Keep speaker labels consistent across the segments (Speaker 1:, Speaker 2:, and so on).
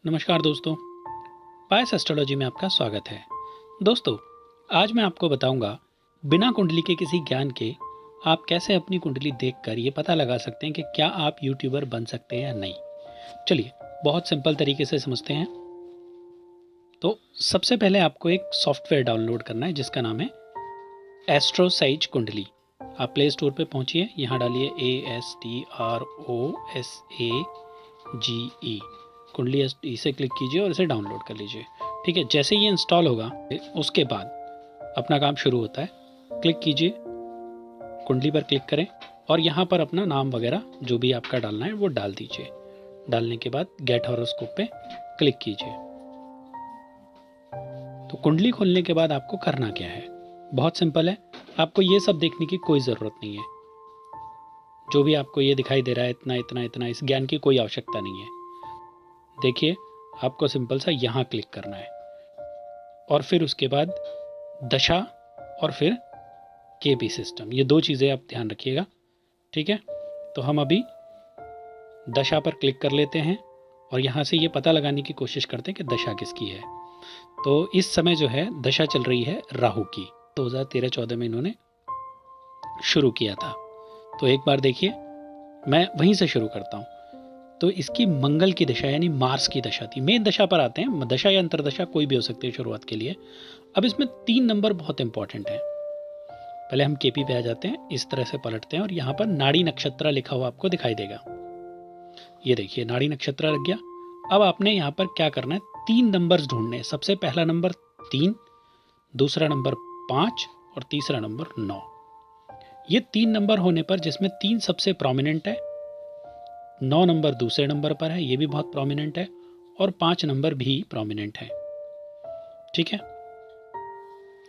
Speaker 1: नमस्कार दोस्तों, पायस एस्ट्रोलॉजी में आपका स्वागत है। दोस्तों, आज मैं आपको बताऊंगा बिना कुंडली के किसी ज्ञान के आप कैसे अपनी कुंडली देखकर ये पता लगा सकते हैं कि क्या आप यूट्यूबर बन सकते हैं या नहीं। चलिए बहुत सिंपल तरीके से समझते हैं। तो सबसे पहले आपको एक सॉफ्टवेयर डाउनलोड करना है जिसका नाम है एस्ट्रोसाइज कुंडली। आप प्ले स्टोर पर पहुंचिए, यहाँ डालिए ASTROSAGE कुंडली, इसे क्लिक कीजिए और इसे डाउनलोड कर लीजिए। ठीक है, जैसे ये इंस्टॉल होगा उसके बाद अपना काम शुरू होता है। क्लिक कीजिए, कुंडली पर क्लिक करें और यहाँ पर अपना नाम वगैरह जो भी आपका डालना है वो डाल दीजिए। डालने के बाद गेट हॉरोस्कोप पे क्लिक कीजिए। तो कुंडली खोलने के बाद आपको करना क्या है, बहुत सिंपल है। आपको ये सब देखने की कोई ज़रूरत नहीं है। जो भी आपको ये दिखाई दे रहा है इतना इतना इतना, इस ज्ञान की कोई आवश्यकता नहीं है। देखिए, आपको सिंपल सा यहाँ क्लिक करना है और फिर उसके बाद दशा और फिर केपी सिस्टम, ये दो चीज़ें आप ध्यान रखिएगा। ठीक है, तो हम अभी दशा पर क्लिक कर लेते हैं और यहाँ से ये पता लगाने की कोशिश करते हैं कि दशा किसकी है। तो इस समय जो है दशा चल रही है राहु की। 2013-14 में इन्होंने शुरू किया था। तो एक बार देखिए, मैं वहीं से शुरू करता हूँ। तो इसकी मंगल की दशा यानी मार्स की दशा थी। मेन दशा पर आते हैं, दशा या अंतरदशा कोई भी हो सकती है शुरुआत के लिए। अब इसमें 3 नंबर बहुत इंपॉर्टेंट है। पहले हम केपी पे आ जाते हैं, इस तरह से पलटते हैं और यहाँ पर नाड़ी नक्षत्र लिखा हुआ आपको दिखाई देगा। ये देखिए, नाड़ी नक्षत्र लग गया। अब आपने यहाँ पर क्या करना है, 3 नंबर ढूंढने हैं। सबसे पहला नंबर 3, दूसरा नंबर 5 और तीसरा नंबर 9। ये 3 नंबर होने पर जिसमें 3 सबसे प्रोमिनेंट है, 9 नंबर दूसरे नंबर पर है, ये भी बहुत प्रोमिनेंट है, और 5 नंबर भी प्रोमिनेंट है। ठीक है,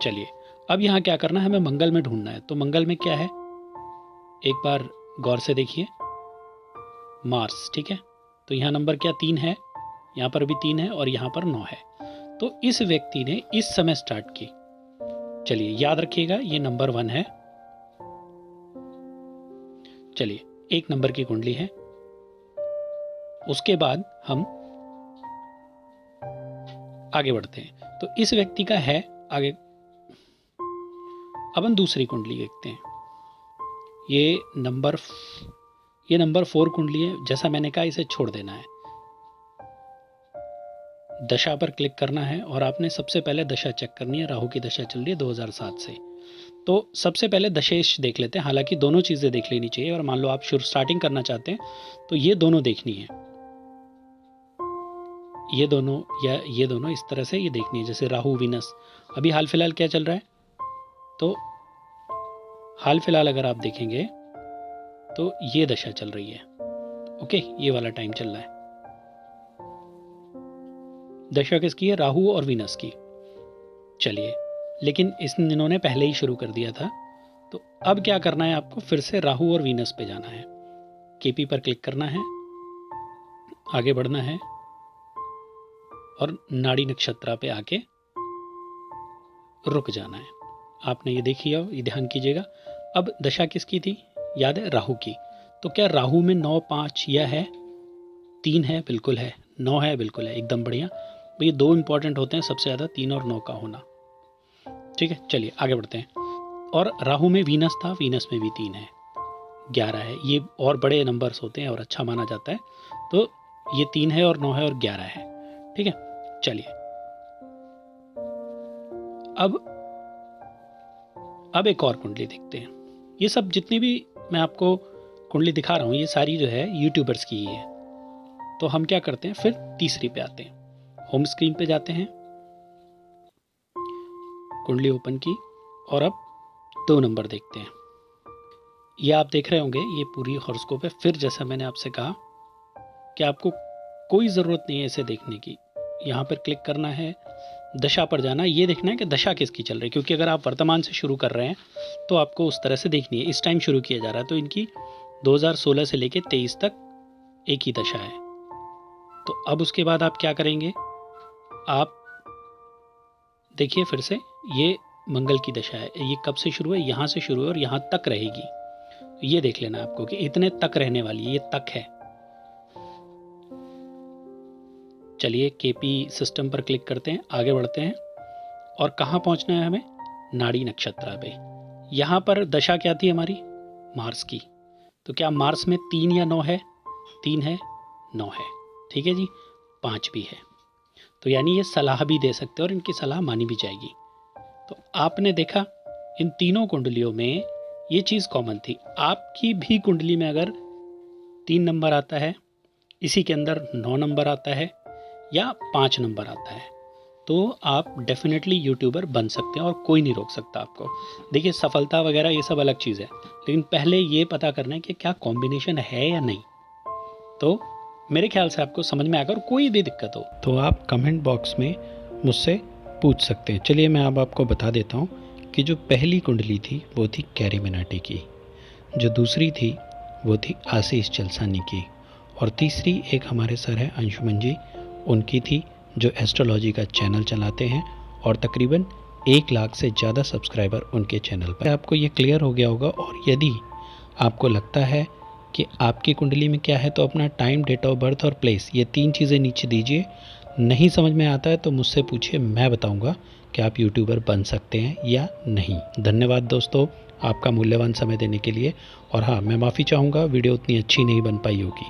Speaker 1: चलिए अब यहाँ क्या करना है, हमें मंगल में ढूंढना है। तो मंगल में क्या है, एक बार गौर से देखिए, मार्स। ठीक है, तो यहाँ नंबर क्या 3 है, यहाँ पर भी 3 है और यहाँ पर 9 है। तो इस व्यक्ति ने इस समय स्टार्ट की। चलिए याद रखिएगा, ये नंबर 1 है। चलिए, 1 नंबर की कुंडली है। उसके बाद हम आगे बढ़ते हैं। तो इस व्यक्ति का है आगे। अब हम दूसरी कुंडली देखते हैं। ये नंबर 4 कुंडली है। जैसा मैंने कहा, इसे छोड़ देना है। दशा पर क्लिक करना है और आपने सबसे पहले दशा चेक करनी है। राहु की दशा चल रही है 2007 से। तो सबसे पहले दशेश देख लेते हैं। हालांकि दोनों चीज़ें देख लेनी चाहिए, और मान लो आप स्टार्टिंग करना चाहते हैं तो ये दोनों देखनी है। ये दोनों या ये दोनों इस तरह से ये देखनी है। जैसे राहु वीनस अभी हाल फिलहाल क्या चल रहा है, तो हाल फिलहाल अगर आप देखेंगे तो ये दशा चल रही है। ओके, ये वाला टाइम चल रहा है। दशा किसकी है, राहु और वीनस की। चलिए, लेकिन इन्होंने पहले ही शुरू कर दिया था। तो अब क्या करना है, आपको फिर से राहु और वीनस पे जाना है। केपी पर क्लिक करना है, आगे बढ़ना है और नाड़ी नक्षत्र पे आके रुक जाना है। आपने ये देखी है, ये ध्यान कीजिएगा। अब दशा किसकी थी, याद है, राहु की। तो क्या राहु में 9, 5 यह है, 3 है, बिल्कुल है, 9 है, बिल्कुल है, एकदम बढ़िया। ये 2 इंपॉर्टेंट होते हैं सबसे ज़्यादा, 3 और 9 का होना। ठीक है, चलिए आगे बढ़ते हैं। और राहु में वीनस था, वीनस में भी 3 है, 11 है। ये और बड़े नंबर्स होते हैं और अच्छा माना जाता है। तो ये 3 है और 9 है और 11 है। ठीक है, चलिए अब एक और कुंडली देखते हैं। ये सब जितनी भी मैं आपको कुंडली दिखा रहा हूँ, ये सारी जो है यूट्यूबर्स की ही है। तो हम क्या करते हैं, फिर तीसरी पे आते हैं। होम स्क्रीन पे जाते हैं, कुंडली ओपन की और अब 2 नंबर देखते हैं। ये आप देख रहे होंगे, ये पूरी हॉरोस्कोप है। फिर जैसा मैंने आपसे कहा कि आपको कोई ज़रूरत नहीं है इसे देखने की। यहाँ पर क्लिक करना है, दशा पर जाना है, ये देखना है कि दशा किसकी चल रही है। क्योंकि अगर आप वर्तमान से शुरू कर रहे हैं तो आपको उस तरह से देखनी है। इस टाइम शुरू किया जा रहा है, तो इनकी 2016 से लेकर 23 तक एक ही दशा है। तो अब उसके बाद आप क्या करेंगे, आप देखिए फिर से, ये मंगल की दशा है। ये कब से शुरू है, यहाँ से शुरू है और यहाँ तक रहेगी। ये देख लेना आपको कि इतने तक रहने वाली है, ये तक है। चलिए केपी सिस्टम पर क्लिक करते हैं, आगे बढ़ते हैं। और कहाँ पहुँचना है हमें? नाड़ी नक्षत्र पे। यहाँ पर दशा क्या थी हमारी? मार्स की। तो क्या मार्स में 3 या 9 है? 3 है, 9 है, ठीक है जी, 5 भी है। तो यानी ये सलाह भी दे सकते हैं और इनकी सलाह मानी भी जाएगी। तो आपने देखा इन तीनों कुंडलियों में ये चीज़ कॉमन थी। आपकी भी कुंडली में अगर 3 नंबर आता है, इसी के अंदर 9 नंबर आता है या 5 नंबर आता है, तो आप डेफिनेटली यूट्यूबर बन सकते हैं और कोई नहीं रोक सकता आपको। देखिए सफलता वगैरह ये सब अलग चीज़ है, लेकिन पहले ये पता करना है कि क्या कॉम्बिनेशन है या नहीं। तो मेरे ख्याल से आपको समझ में आकर कोई भी दिक्कत हो तो आप कमेंट बॉक्स में मुझसे पूछ सकते हैं। चलिए मैं अब आपको बता देता हूँ कि जो पहली कुंडली थी वो थी कैरी मिनाटी की, जो दूसरी थी वो थी आशीष चलसानी की, और तीसरी एक हमारे सर है अंशुमन जी, उनकी थी, जो एस्ट्रोलॉजी का चैनल चलाते हैं और तकरीबन 1 लाख से ज़्यादा सब्सक्राइबर उनके चैनल पर। आपको ये क्लियर हो गया होगा। और यदि आपको लगता है कि आपकी कुंडली में क्या है तो अपना टाइम, डेट ऑफ बर्थ और प्लेस, ये 3 चीज़ें नीचे दीजिए। नहीं समझ में आता है तो मुझसे पूछिए, मैं बताऊंगा कि आप यूट्यूबर बन सकते हैं या नहीं। धन्यवाद दोस्तों आपका मूल्यवान समय देने के लिए। और हाँ, मैं माफ़ी चाहूँगा वीडियो उतनी अच्छी नहीं बन पाई होगी।